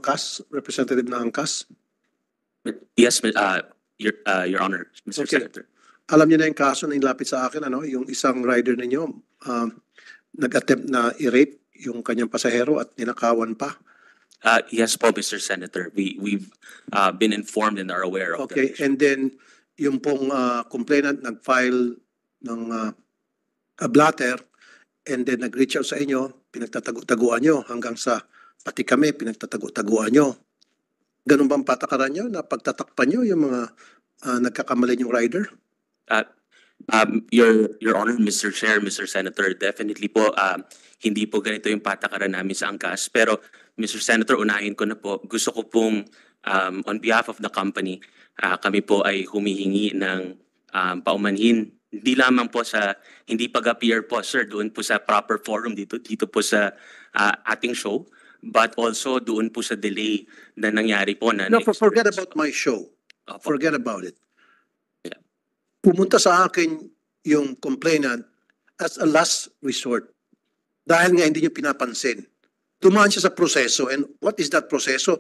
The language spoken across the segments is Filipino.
Angkas, representative na Angkas. Yes, Your Honor, Mr. Okay. Senator. Alam niyo na yung kaso na inilapit sa akin, ano, yung isang rider ninyo, nag-attempt na i-rape yung kanyang pasahero at ninakawan pa. Yes po, Mr. Senator. We've been informed and are aware of Okay, that. and then yung pong complainant nag-file ng a blatter and then nag-reach out sa inyo, pinagtatago-taguan nyo hanggang sa pati kami pinagtatago-taguan nyo. Ganun bang patakaran nyo na pagtatakpan nyo yung mga nagkakamali yung rider? Your Honor, Mr. Chair, Mr. Senator, definitely po, hindi po ganito yung patakaran namin sa Angkas. Pero, Mr. Senator, unahin ko na po, gusto ko pong, on behalf of the company, kami po ay humihingi ng paumanhin. Hindi lamang po sa, hindi pag-appear po, sir, doon po sa proper forum dito po sa ating show, but also doon po sa delay na nangyari po na. No, forget about my show. Forget about it. Pumunta sa akin yung complainant as a last resort dahil nga hindi nyo pinapansin. Tumaan siya sa proseso, and what is that proseso?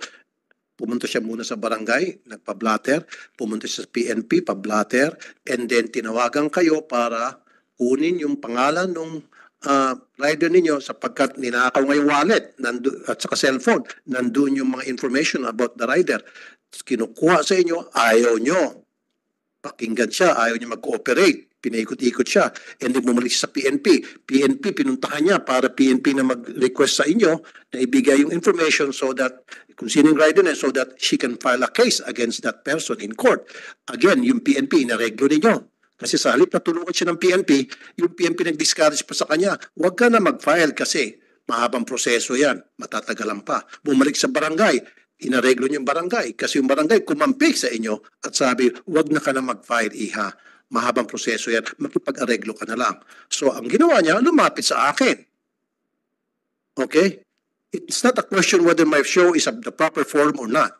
Pumunta siya muna sa barangay, nagpa-blatter, pumunta siya sa PNP, pa-blatter, and then tinawagan kayo para kunin yung pangalan ng rider ninyo sapagkat ninakaw nga yung wallet at saka cellphone. Nandun yung mga information about the rider. Kinukuha sa inyo, ayaw nyo. Pakinggan siya, ayaw niya mag-cooperate. Pinaikot-ikot siya. And then bumalik siya sa PNP. PNP, pinuntahan niya para PNP na mag-request sa inyo na ibigay yung information so that, kung sinong rider na, so that she can file a case against that person in court. Again, yung PNP, inareglo ninyo. Kasi sa halip na tulungan siya ng PNP, yung PNP nag-discourage pa sa kanya, huwag ka na mag-file kasi mahabang proseso yan, matatagalan pa. Bumalik sa barangay, inareglo niyo yung barangay kasi yung barangay kumampik sa inyo at sabi, wag na ka na mag-file, iha. Mahabang proseso yan, makipag-areglo ka na lang. So, ang ginawa niya, lumapit sa akin. Okay? It's not a question whether my show is the proper form or not.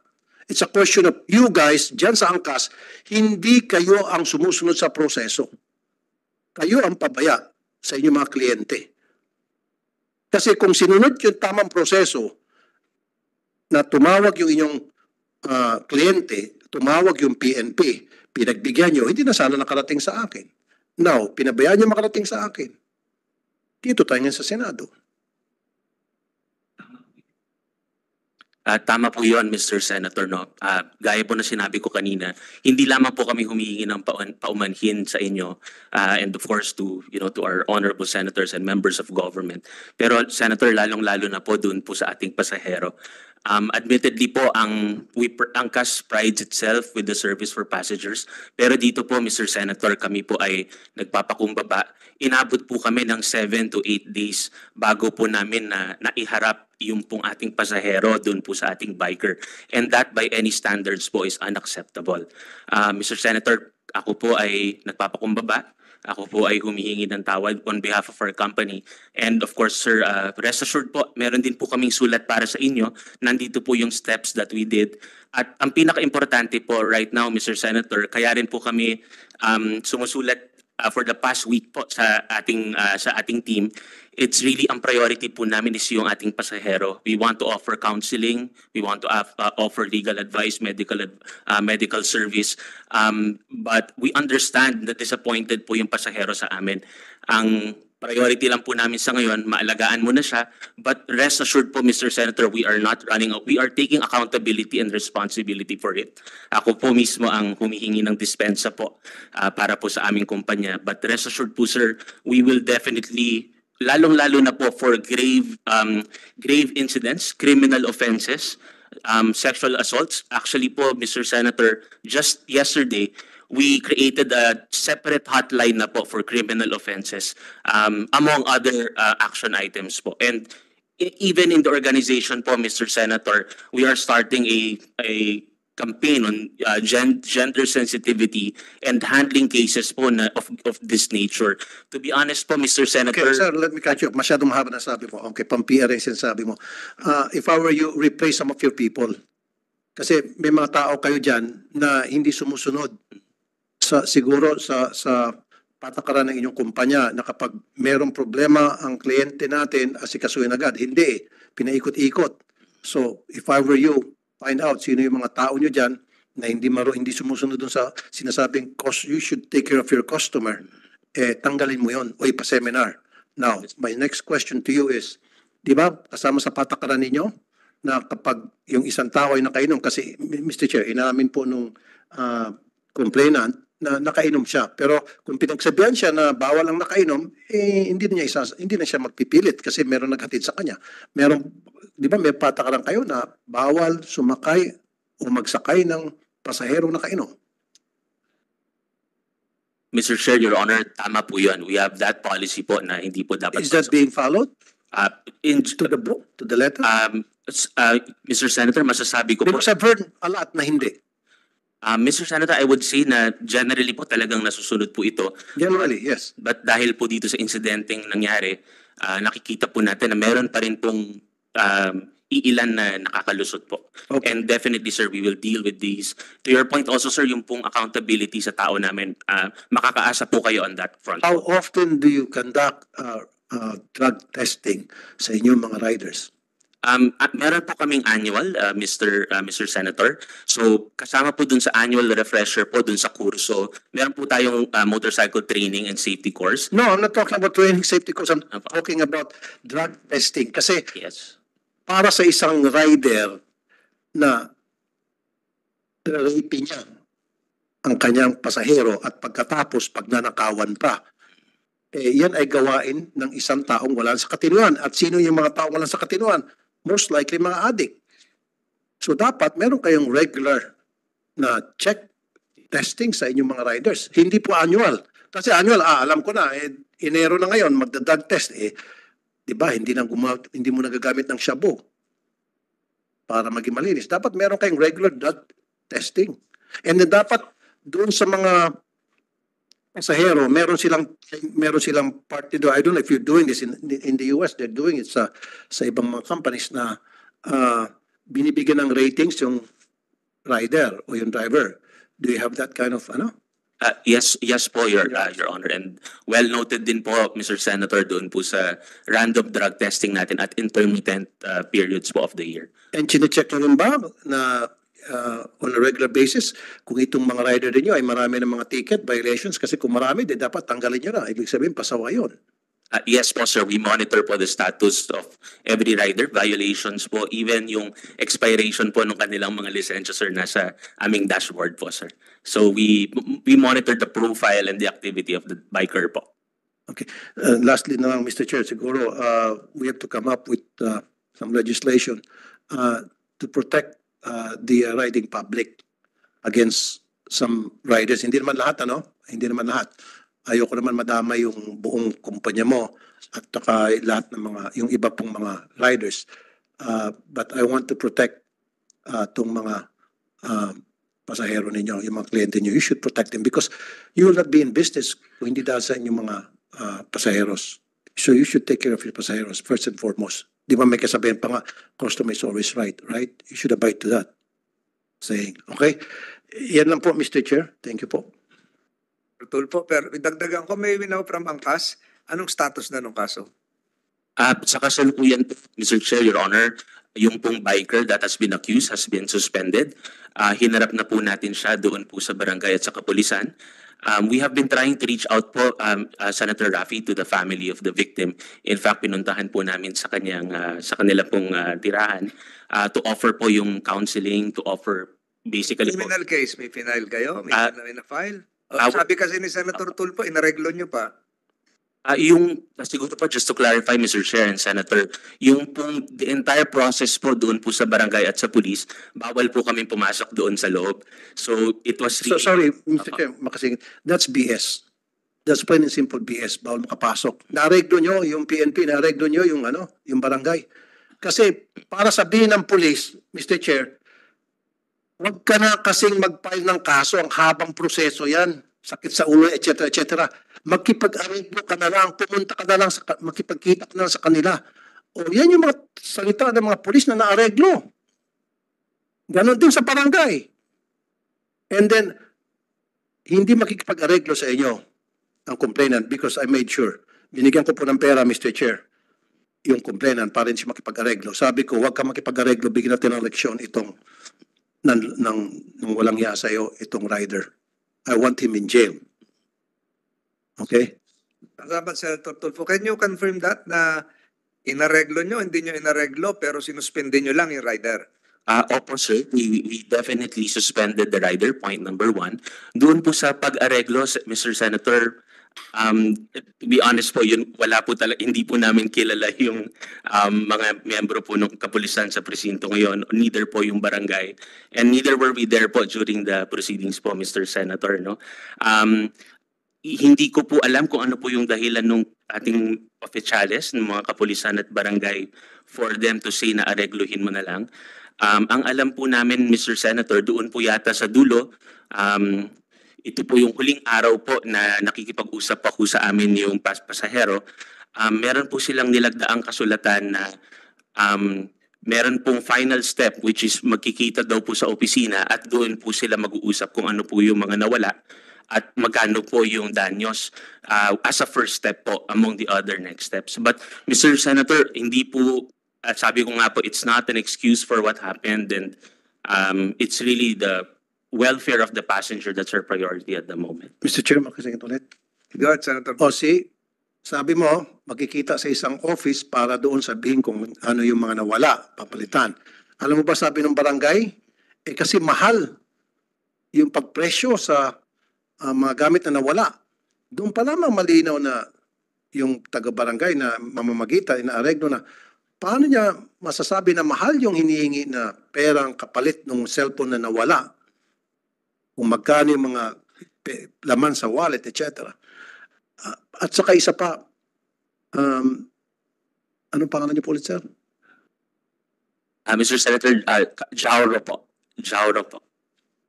It's a question of you guys, dyan sa Angkas, hindi kayo ang sumusunod sa proseso. Kayo ang pabaya sa inyong mga kliyente. Kasi kung sinunod yung tamang proseso, na tumawag yung inyong kliyente, tumawag yung PNP, pinagbigyan nyo, hindi na sana nakarating sa akin. Now, pinabayaan nyo makarating sa akin. Dito tayo nga sa Senado. Tama po yun, Mr. Senator. No? Gaya po na sinabi ko kanina, hindi lamang po kami humihingi ng paumanhin sa inyo and of course to our honorable senators and members of government. Pero Senator, lalong-lalo na po doon po sa ating pasahero. Admittedly po, ang Angkas prides itself with the service for passengers. Pero dito po, Mr. Senator, kami po ay nagpapakumbaba. Inabot po kami ng 7 to 8 days bago po namin na naiharap yung pong ating pasahero doon po sa ating biker. And that by any standards po is unacceptable. Mr. Senator, ako po ay nagpapakumbaba. Ako po ay humihingi ng tawad on behalf of our company. And of course, sir, rest assured po, meron din po kaming sulat para sa inyo. Nandito po yung steps that we did. At ang pinaka-importante po right now, Mr. Senator, kaya rin po kami sumusulat for the past week po sa ating team. It's really ang priority po namin is yung ating pasahero. We want to offer counseling, we want to offer legal advice, medical service. But we understand that disappointed po yung pasahero sa amin. Ang priority lang po namin sa ngayon, maalagaan mo na siya. But rest assured po, Mr. Senator, we are taking accountability and responsibility for it. Ako po mismo ang humihingi ng dispensa po para po sa aming kumpanya. But rest assured po, sir, we will definitely, lalong-lalo na po for grave incidents, criminal offenses, sexual assaults. Actually po, Mr. Senator, just yesterday, we created a separate hotline na po for criminal offenses, among other action items po. And even in the organization po, Mr. Senator, we are starting a campaign on gender sensitivity and handling cases po of this nature. To be honest po, Mr. Senator... Okay, sir, let me cut you off. Masyadong mahaba na sabi mo. Okay, pang-PR yung sinasabi mo. If I were you, replace some of your people. Kasi may mga tao kayo dyan na hindi sumusunod siguro sa patakaran ng inyong kumpanya na kapag merong problema ang kliyente natin, asikasuhin agad. Hindi, pinaikot-ikot. So, if I were you, find out sino yung mga tao nyo dyan na hindi sumusunod dun sa sinasabing you should take care of your customer, tanggalin mo yon o ipa-seminar. Now, my next question to you is, di ba, kasama sa patakaran ninyo na kapag yung isang tao ay nakainom, kasi Mr. Chair, inamin po nung complainant na nakainom siya. Pero kung pinagsabihan siya na bawal ang nakainom, hindi na siya magpipilit kasi meron naghatid sa kanya. Di ba, may patakaran kayo na bawal sumakay o magsakay ng pasaherong nakainom. Mr. Chair, Your Honor, tama po yun. We have that policy po na hindi po dapat... Is that being followed? To the book, to the letter? Mr. Senator, masasabi ko po... Because I've heard a lot na hindi. Mr. Senator, I would say na generally po talagang nasusunod po ito. Generally, yes. But dahil po dito sa insidenteng nangyari, nakikita po natin na meron pa rin pong iilan na nakakalusot po. Okay. And definitely, sir, we will deal with these. To your point also, sir, yung pong accountability sa tao namin, makakaasa po kayo on that front. How often do you conduct drug testing sa inyong mga riders? Meron po kaming annual, Mr. Senator. So, kasama po dun sa annual refresher po dun sa kurso, meron po tayong motorcycle training and safety course. No, I'm not talking about training safety course. I'm talking about drug testing. Kasi Yes. para sa isang rider na rape niya ang kanyang pasahero at pagkatapos pagnanakawan pa, yan ay gawain ng isang taong wala sa katinuan. At sino yung mga taong wala sa katinuan? Most likely mga addict. So dapat meron kayong regular na check testing sa inyong mga riders. Hindi po annual. Kasi annual, alam ko na, Enero na ngayon, magda-drug test. Di ba, hindi mo nagagamit ng shabu para maging malinis. Dapat meron kayong regular drug testing. And then dapat doon sa mga pasahero, meron silang part dito. I don't know if you're doing this in the US. They're doing it sa ibang mga companies na binibigyan ng ratings yung rider o yung driver. Do you have that kind of Yes po, Your Honor. And well noted din po, Mr. Senator, doon po sa random drug testing natin at intermittent periods po of the year. And chinecheck nyo rin ba na on a regular basis kung itong mga rider din nyo ay marami ng mga ticket violations? Kasi kung marami, dapat tanggalin nyo na. Ibig sabihin, pasawa yun. Yes po, sir. We monitor po the status of every rider, violations po, even yung expiration po ng kanilang mga lisensya, sir, nasa aming dashboard po, sir. So we monitor the profile and the activity of the biker po. Okay. Lastly na lang, Mr. Chair, siguro we have to come up with some legislation to protect the riding public against some riders. Hindi naman lahat, Hindi naman lahat. Ayoko naman madama yung buong kumpanya mo at saka lahat ng yung iba pong mga riders. But I want to protect tong mga pasahero ninyo, yung mga kliyente nyo. You should protect them because you will not be in business kung hindi dahil sa inyong mga pasaheros. So you should take care of your pasaheros first and foremost. Di ba may kasabihan pa nga, customer is always right? You should abide to that saying. Okay? Yan lang po, Mr. Chair. Thank you po. Tulpo, pero dagdagan ko, may winaw from angkas. Anong status na ng kaso? Sa kasalukuyan po, Mr. Chair, Your Honor, yung pong biker that has been accused has been suspended. Hinarap na po natin siya doon po sa barangay at sa kapulisan. We have been trying to reach out po, Senator Raffy, to the family of the victim. In fact, pinuntahan po namin sa kanila pong tirahan to offer po yung counseling, to offer basically po. Criminal case, may final kayo? May na-file? Sabi kasi ni Senator Tulfo, inareglo nyo pa. Siguro po, just to clarify, Mr. Chair and Senator, yung pong the entire process po doon po sa barangay at sa police, bawal po kami pumasok doon sa loob. So, it was really... So, sorry, Mr. Chair, makasingit. That's BS. That's plain and simple BS. Bawal makapasok. Nareglo nyo yung PNP, nareglo nyo yung barangay. Kasi, para sabihin ng police, Mr. Chair, huwag ka na kasing mag-file ng kaso, ang habang proseso yan, sakit sa ulo, etc. etc. Magkipag-arreglo ka na lang, pumunta ka na lang, makipagkita ka na lang sa kanila. O yan yung mga salita ng mga pulis na naareglo. Ganon din sa barangay. And then, hindi makikipag-arreglo sa inyo ang complainant because I made sure. Binigyan ko po ng pera, Mr. Chair. yung complainant para hindi siya makipag-areglo. Sabi ko, huwag ka makipag-areglo, bigyan natin ng leksyon itong nang walang hiya sa'yo, itong rider. I want him in jail. Okay? Salamat, Senator Tulfo. Can you confirm that na inareglo nyo, hindi nyo inareglo, pero sinuspende nyo lang yung rider? Opo, sir. We definitely suspended the rider, point number 1. Doon po sa pag-areglo, Mr. Senator, to be honest po, yun, wala po talaga, hindi po namin kilala yung mga miyembro po ng kapulisan sa presinto ngayon, neither po yung barangay, and neither were we there po during the proceedings po, Mr. Senator, no? Hindi ko po alam kung ano po yung dahilan ng ating oficiales, ng mga kapulisan at barangay for them to say na aregluhin mo na lang. Ang alam po namin, Mr. Senator, doon po yata sa dulo, ito po yung huling araw po na nakikipag-usap pa po sa amin yung pasahero. Meron po silang nilagdaang kasulatan na meron pong final step which is magkikita daw po sa opisina at doon po sila mag-uusap kung ano po yung mga nawala at magkano po yung danyos as a first step po among the other next steps. But Mr. Senator, hindi po, sabi ko nga po, it's not an excuse for what happened, and it's really the welfare of the passenger that's our priority at the moment. Mr. Chair, makasingit ulit. Go ahead, Senator. O sabi mo, magkikita sa isang office para doon sabihin kung ano yung mga nawala, papalitan. Alam mo ba sabi ng barangay? Kasi mahal yung pagpresyo sa mga gamit na nawala. Doon pa lamang malinaw na yung taga-barangay na mamamagitan, inaareglo na, paano niya masasabi na mahal yung hinihingi na perang kapalit ng cellphone na nawala? Kung magkano yung mga laman sa wallet, etc. At saka isa pa, anong pangalan niyo po ulit, sir? Mr. Senator, Jauro po. Jauro po.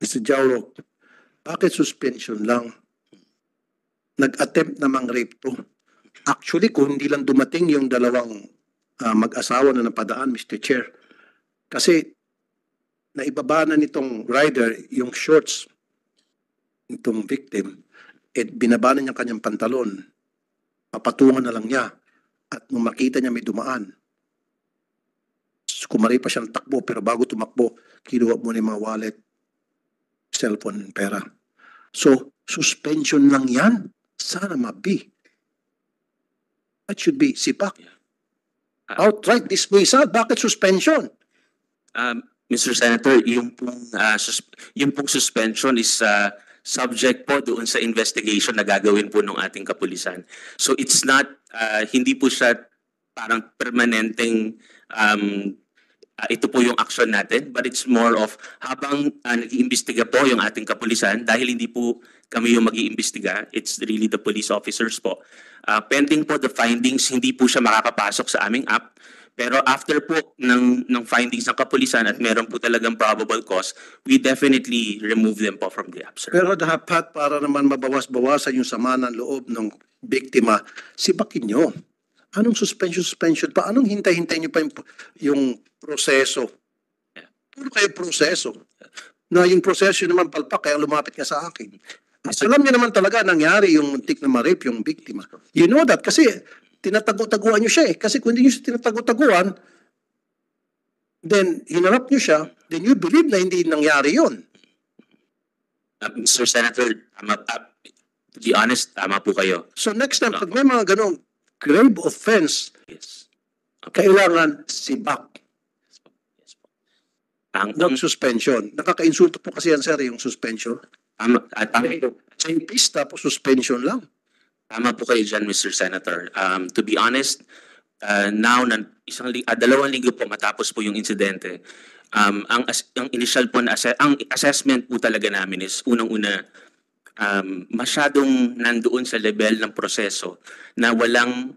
Mr. Jauro, bakit suspension lang? Nag-attempt namang rape to. Actually, kung hindi lang dumating yung dalawang mag-asawa na napadaan, Mr. Chair, kasi naibaba na nitong rider yung shorts itong victim, binaba na niya kanyang pantalon, papatungan na lang niya, at nung makita niya may dumaan, kumari pa siya ng takbo, pero bago tumakbo, kinuha muna yung mga wallet, cellphone, pera. So, suspension lang yan. Sana mabi. That should be sipak. Outright dismissal. Bakit suspension? Mr. Senator, yung pong suspension is subject po doon sa investigation na gagawin po ng ating kapulisan. So it's not, hindi po siya parang permanenteng, ito po yung action natin, but it's more of habang nag-iimbestiga po yung ating kapulisan, dahil hindi po kami yung mag-iimbestiga, it's really the police officers po. Pending po the findings, hindi po siya makakapasok sa aming app. Pero after po ng findings ng kapulisan at meron po talagang probable cause, we definitely remove them po from the app, sir. Pero dapat para naman mabawas-bawasan yung sama ng loob ng biktima, sipakin nyo. Anong suspension pa? Anong hintay-hintay nyo pa yung proseso? Puro kayo proseso. Na yung proseso naman palpak, kaya lumapit ka sa akin. Alam niya naman talaga nangyari yung muntik na ma-rape yung biktima. You know that kasi tinatago-taguan nyo siya eh. Kasi kung hindi nyo siya tinatago-taguan, then hinarap nyo siya, then you believe na hindi nangyari yun. Mr. Senator, to be honest, tama po kayo. So next time, pag may mga ganong grave offense, Yes. kailangan sibak. Yes po. Huwag suspension. Nakaka-insulto po kasi yan, sir, yung suspension. Sa pista po, suspension lang. Tama po kayo dyan, Mr. Senator. To be honest, now, 2 linggo po matapos po yung insidente, ang initial po ang assessment po talaga namin is unang-una, masyadong nandoon sa level ng proseso na walang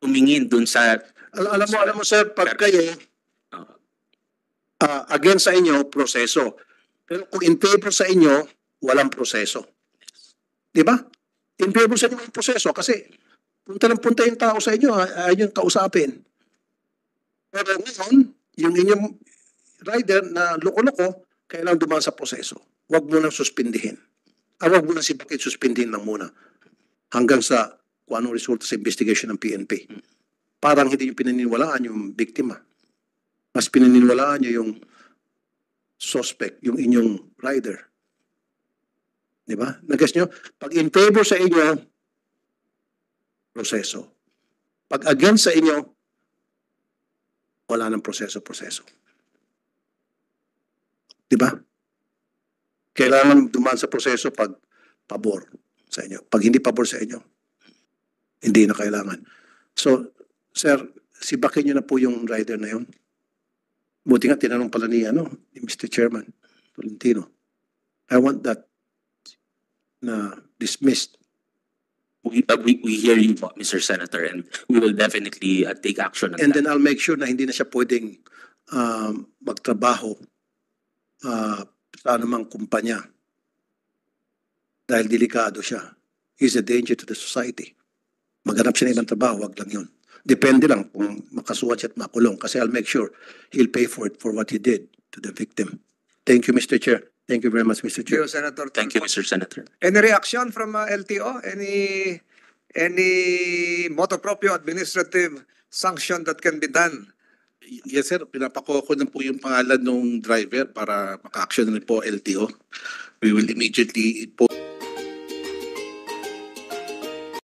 tumingin doon sa... Alam mo, sir, pag kayo, against sa inyo, proseso. Pero kung in favor sa inyo, walang proseso. Di ba? In favor sa inyo yung proseso kasi punta ng punta yung tao sa inyo, ayaw yung kausapin. Pero ngayon, yung inyong rider na loko-loko, kailangan dumaan sa proseso. Huwag mo nang suspindihin. Huwag mo nang sipakin, suspindihin lang muna. Hanggang sa kung anong resulta sa investigation ng PNP. parang hindi nyo pinaniniwalaan yung biktima. Mas pinaniniwalaan nyo yung suspect, yung inyong rider. Di ba? Nagas nyo? Pag in favor sa inyo, proseso. Pag against sa inyo, wala ng proseso. Di ba? Kailangan dumaan sa proseso pag pabor sa inyo. Pag hindi pabor sa inyo, hindi na kailangan. So, sir, sibakin nyo na po yung rider na yun. Buti nga, tinanong pala ni Mr. Chairman Tolentino. I want that na dismissed. We hear you, Mr. Senator, and we will definitely take action on And that. then I'll make sure na hindi na siya pwedeng magtrabaho sa anumang kumpanya dahil delikado siya. He's a danger to the society. Maghanap siya ng ibang trabaho, wag lang yun. Depende lang kung makasuhan siya at makulong kasi I'll make sure he'll pay for it for what he did to the victim. Thank you, Mr. Chair. Thank you very much, Mr. Thank you, Chair. Senator Thank you, Tulfo. Mr. Senator. Any reaction from LTO? Any motu proprio administrative sanction that can be done? Yes sir, pinapako ko na po yung pangalan ng driver para maka-action na rin po LTO. We will immediately